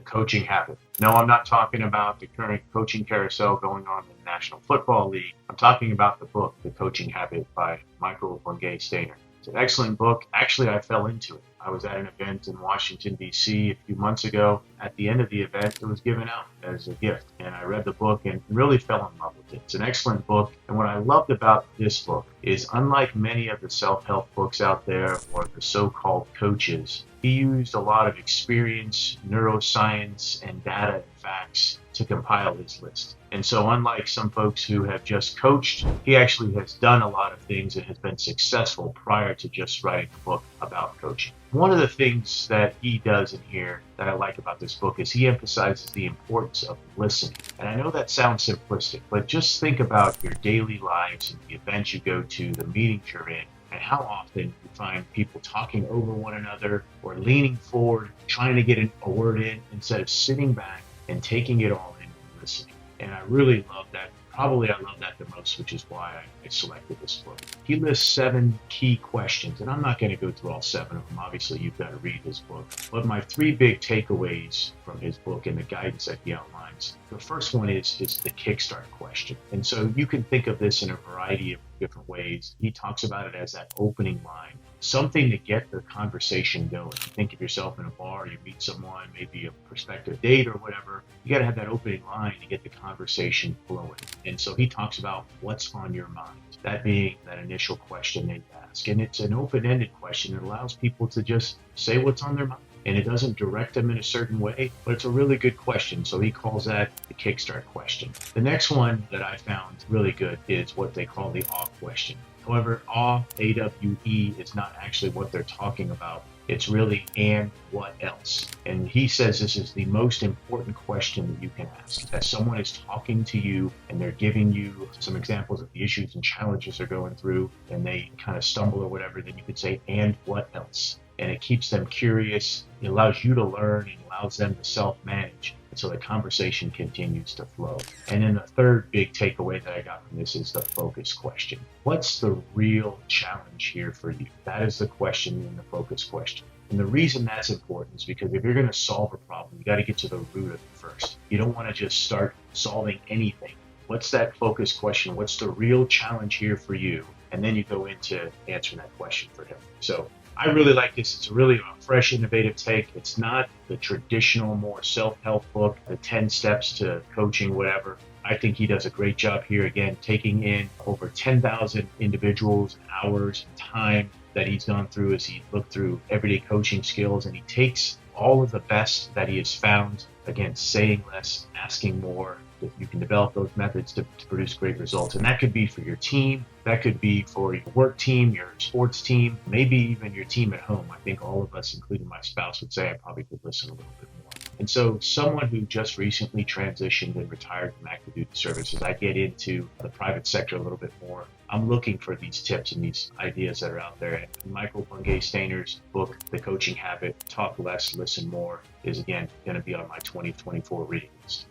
Coaching Habit. No, I'm not talking about the current coaching carousel going on in the National Football League. I'm talking about the book, The Coaching Habit by Michael Bungay Stainer. It's an excellent book. Actually, I fell into it. I was at an event in Washington, D.C. a few months ago. At the end of the event, it was given out as a gift. And I read the book and really fell in love with it. It's an excellent book. And what I loved about this book is, unlike many of the self-help books out there or the so-called coaches, he used a lot of experience, neuroscience, and data and facts to compile his list. And so unlike some folks who have just coached, he actually has done a lot of things and has been successful prior to just writing a book about coaching. One of the things that he does in here that I like about this book is he emphasizes the importance of listening. And I know that sounds simplistic, but just think about your daily lives and the events you go to, the meetings you're in, and how often you find people talking over one another or leaning forward, trying to get a word in instead of sitting back and taking it all in and listening. And I really love that. Probably I love that the most, which is why I selected this book. He lists 7 key questions, and I'm not going to go through all 7 of them. Obviously, you've got to read his book. But my 3 big takeaways from his book and the guidance that he outlines. The first one is the kickstart question. And so you can think of this in a variety of different ways. He talks about it as that opening line, something to get the conversation going. You think of yourself in a bar, you meet someone, maybe a prospective date or whatever. You got to have that opening line to get the conversation flowing. And so he talks about what's on your mind, that being that initial question they ask. And it's an open-ended question that allows people to just say what's on their mind. And it doesn't direct them in a certain way, but it's a really good question. So he calls that the kickstart question. The next one that I found really good is what they call the awe question. However, awe, A-W-E, is not actually what they're talking about. It's really, and what else? And he says this is the most important question that you can ask. That someone is talking to you and they're giving you some examples of the issues and challenges they're going through, and they kind of stumble or whatever, then you could say, and what else? And it keeps them curious. It allows you to learn and allows them to self-manage. And so the conversation continues to flow. And then the third big takeaway that I got from this is the focus question. What's the real challenge here for you? That is the question in the focus question. And the reason that's important is because if you're going to solve a problem, you got to get to the root of it first. You don't want to just start solving anything. What's that focus question? What's the real challenge here for you? And then you go into answering that question for him. So I really like this. It's really a fresh, innovative take. It's not the traditional, more self-help book, the 10 steps to coaching, whatever. I think he does a great job here, again, taking in over 10,000 individuals, hours, time that he's gone through as he looked through everyday coaching skills. And he takes all of the best that he has found, again, saying less, asking more. You can develop those methods to produce great results. And that could be for your team. That could be for your work team, your sports team, maybe even your team at home. I think all of us, including my spouse, would say I probably could listen a little bit more. And so someone who just recently transitioned and retired from active duty services, I get into the private sector a little bit more. I'm looking for these tips and these ideas that are out there. And Michael Bungay Stainer's book, The Coaching Habit, Talk Less, Listen More, is again going to be on my 2024 reading list.